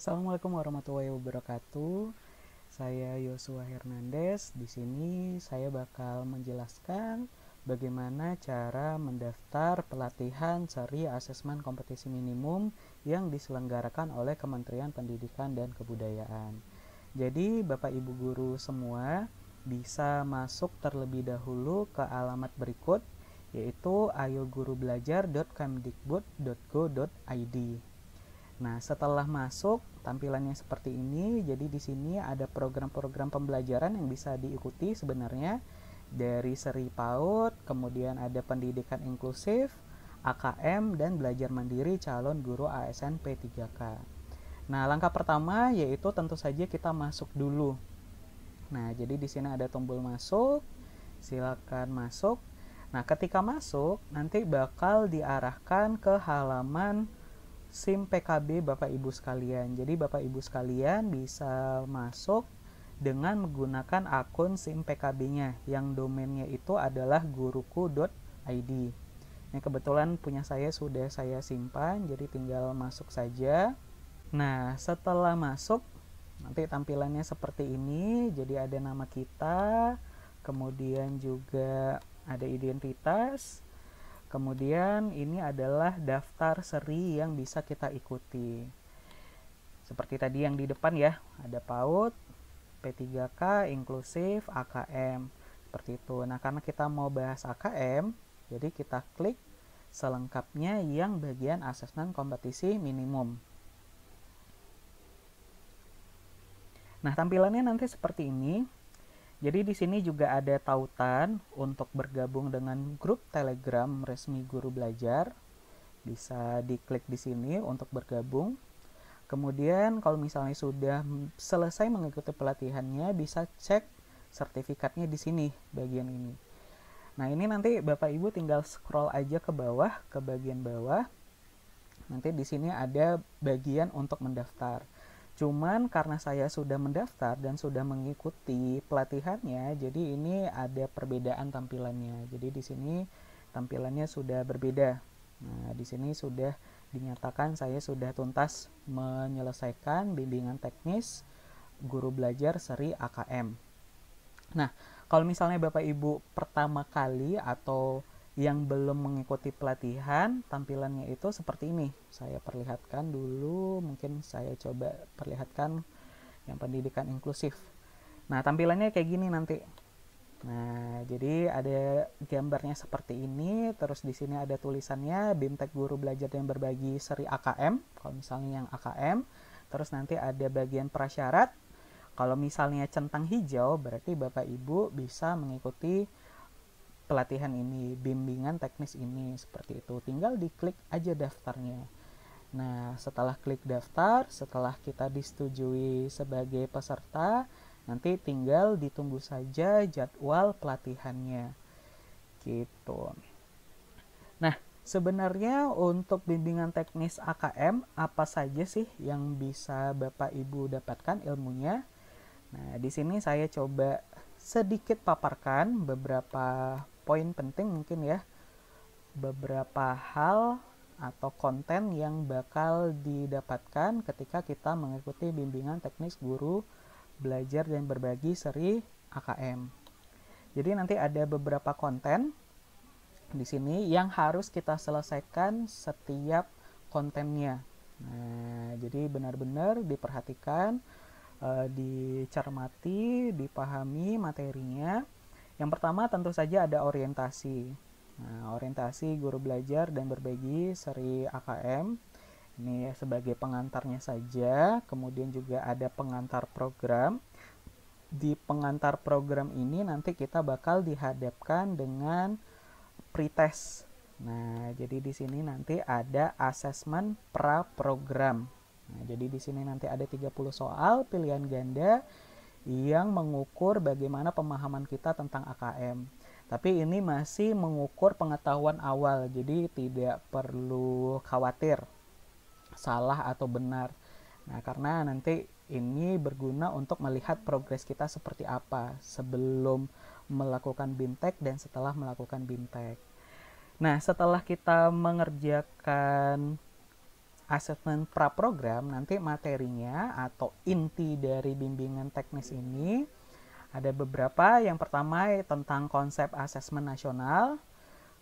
Assalamualaikum warahmatullahi wabarakatuh. Saya Yosua Hernandez. Di sini saya bakal menjelaskan bagaimana cara mendaftar pelatihan seri asesmen kompetisi minimum yang diselenggarakan oleh Kementerian Pendidikan dan Kebudayaan. Jadi, Bapak Ibu guru semua bisa masuk terlebih dahulu ke alamat berikut, yaitu ayogurubelajar.kemdikbud.go.id. Nah, setelah masuk, tampilannya seperti ini. Jadi di sini ada program-program pembelajaran yang bisa diikuti sebenarnya dari seri PAUD, kemudian ada pendidikan inklusif, AKM, dan belajar mandiri calon guru ASN P3K. Nah, langkah pertama yaitu tentu saja kita masuk dulu. Nah, jadi di sini ada tombol masuk. Silakan masuk. Nah, ketika masuk, nanti bakal diarahkan ke halaman SIM PKB Bapak Ibu sekalian. Jadi Bapak Ibu sekalian bisa masuk dengan menggunakan akun SIM PKB-nya yang domainnya itu adalah guruku.id. Ini kebetulan punya saya sudah saya simpan, jadi tinggal masuk saja. Nah, setelah masuk nanti tampilannya seperti ini. Jadi ada nama kita, kemudian juga ada identitas. Kemudian ini adalah daftar seri yang bisa kita ikuti. Seperti tadi yang di depan ya, ada PAUD, P3K, inklusif, AKM. Seperti itu. Nah, karena kita mau bahas AKM, jadi kita klik selengkapnya yang bagian asesmen kompetisi minimum. Nah, tampilannya nanti seperti ini. Jadi di sini juga ada tautan untuk bergabung dengan grup Telegram resmi Guru Belajar. Bisa diklik di sini untuk bergabung. Kemudian kalau misalnya sudah selesai mengikuti pelatihannya, bisa cek sertifikatnya di sini bagian ini. Nah, ini nanti Bapak Ibu tinggal scroll aja ke bawah, ke bagian bawah. Nanti di sini ada bagian untuk mendaftar. Cuman karena saya sudah mendaftar dan sudah mengikuti pelatihannya, jadi ini ada perbedaan tampilannya. Jadi di sini tampilannya sudah berbeda. Nah, di sini sudah dinyatakan saya sudah tuntas menyelesaikan bimbingan teknis guru belajar seri AKM. Nah, kalau misalnya Bapak Ibu pertama kali atau yang belum mengikuti pelatihan, tampilannya itu seperti ini. Saya perlihatkan dulu, mungkin saya coba perlihatkan yang pendidikan inklusif. Nah, tampilannya kayak gini nanti. Nah, jadi ada gambarnya seperti ini, terus di sini ada tulisannya BIMTEK Guru Belajar dan Berbagi seri AKM, kalau misalnya yang AKM. Terus nanti ada bagian prasyarat. Kalau misalnya centang hijau, berarti Bapak Ibu bisa mengikuti pelatihan ini, bimbingan teknis ini, seperti itu. Tinggal diklik aja daftarnya. Nah, setelah klik daftar, setelah kita disetujui sebagai peserta, nanti tinggal ditunggu saja jadwal pelatihannya. Gitu. Nah, sebenarnya untuk bimbingan teknis AKM, apa saja sih yang bisa Bapak Ibu dapatkan ilmunya? Nah, di sini saya coba sedikit paparkan beberapa poin penting mungkin ya, beberapa hal atau konten yang bakal didapatkan ketika kita mengikuti bimbingan teknis guru belajar dan berbagi seri AKM. Jadi nanti ada beberapa konten di sini yang harus kita selesaikan setiap kontennya. Nah, jadi benar-benar diperhatikan, dicermati, dipahami materinya. Yang pertama tentu saja ada orientasi. Nah, orientasi guru belajar dan berbagi seri AKM. Ini sebagai pengantarnya saja. Kemudian juga ada pengantar program. Di pengantar program ini nanti kita bakal dihadapkan dengan pretest. Nah, jadi di sini nanti ada asesmen pra program. Nah, jadi di sini nanti ada 30 soal pilihan ganda yang mengukur bagaimana pemahaman kita tentang AKM. Tapi ini masih mengukur pengetahuan awal, jadi tidak perlu khawatir salah atau benar. Nah, karena nanti ini berguna untuk melihat progres kita seperti apa sebelum melakukan BIMTEK dan setelah melakukan BIMTEK. Nah, setelah kita mengerjakan asesmen praprogram, nanti materinya atau inti dari bimbingan teknis ini ada beberapa. Yang pertama tentang konsep asesmen nasional.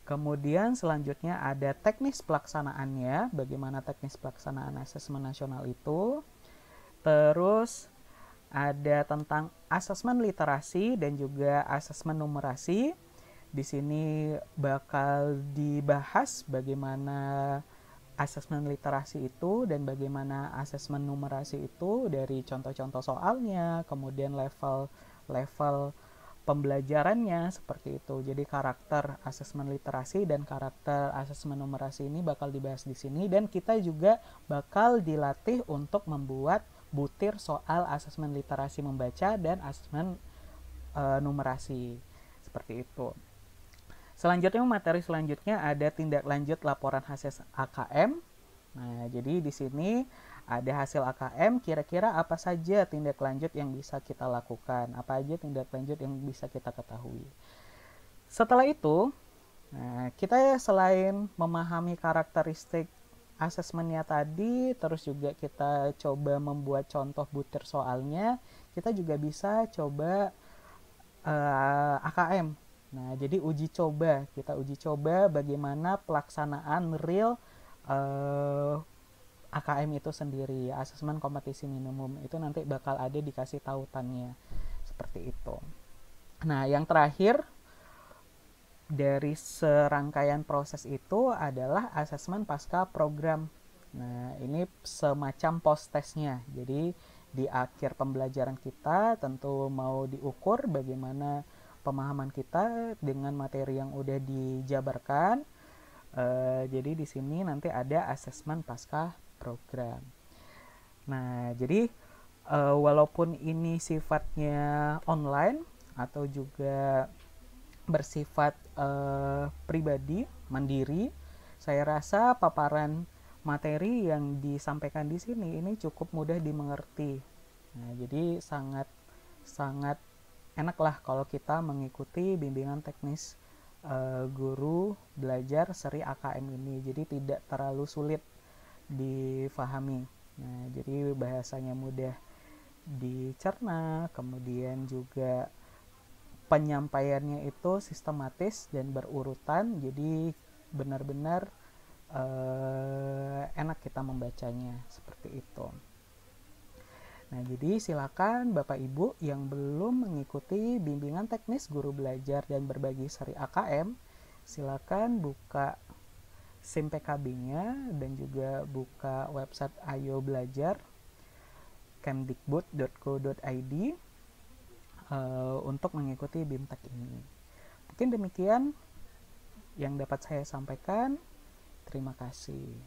Kemudian selanjutnya ada teknis pelaksanaannya, bagaimana teknis pelaksanaan asesmen nasional itu. Terus ada tentang asesmen literasi dan juga asesmen numerasi. Di sini bakal dibahas bagaimana asesmen literasi itu dan bagaimana asesmen numerasi itu dari contoh-contoh soalnya, kemudian level pembelajarannya seperti itu. Jadi karakter asesmen literasi dan karakter asesmen numerasi ini bakal dibahas di sini, dan kita juga bakal dilatih untuk membuat butir soal asesmen literasi membaca dan asesmen numerasi seperti itu. Selanjutnya, materi selanjutnya ada tindak lanjut laporan hasil AKM. Nah, jadi di sini ada hasil AKM, kira-kira apa saja tindak lanjut yang bisa kita lakukan, apa aja tindak lanjut yang bisa kita ketahui. Setelah itu, kita selain memahami karakteristik asesmennya tadi, terus juga kita coba membuat contoh butir soalnya, kita juga bisa coba AKM. Nah, jadi kita uji coba bagaimana pelaksanaan real AKM itu sendiri, asesmen kompetisi minimum. Itu nanti bakal ada dikasih tautannya, seperti itu. Nah, yang terakhir dari serangkaian proses itu adalah asesmen pasca program. Nah, ini semacam post testnya. Jadi di akhir pembelajaran kita tentu mau diukur bagaimana pemahaman kita dengan materi yang udah dijabarkan. Jadi di sini nanti ada asesmen pasca program. Nah, jadi walaupun ini sifatnya online atau juga bersifat pribadi, mandiri, saya rasa paparan materi yang disampaikan di sini ini cukup mudah dimengerti. Nah, jadi sangat enak lah kalau kita mengikuti bimbingan teknis guru belajar seri AKM ini. Jadi tidak terlalu sulit difahami. Nah, jadi bahasanya mudah dicerna, kemudian juga penyampaiannya itu sistematis dan berurutan, jadi benar-benar enak kita membacanya seperti itu. Nah, jadi silakan Bapak Ibu yang belum mengikuti bimbingan teknis guru belajar dan berbagi seri AKM, silakan buka SIM PKB-nya dan juga buka website Ayo Belajar kemdikbud.go.id untuk mengikuti BIMTEK ini. Mungkin demikian yang dapat saya sampaikan. Terima kasih.